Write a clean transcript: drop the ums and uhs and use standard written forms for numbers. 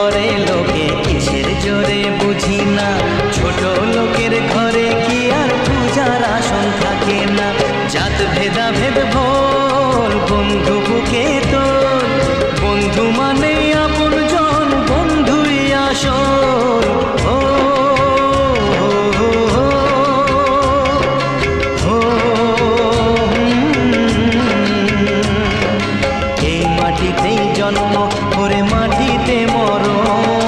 করে লোকে কিসের জোরে বুঝি না, ছোট লোকের ঘরে কি আর পূজার আসন থাকে না। জাত ভেদাভেদ ভোল বন্ধু বুকে তোল, বন্ধু মানে আপন জন, বন্ধুই আসল। ও এই মাটিতেই জন্ম, ওরে মাটিতে মরণ।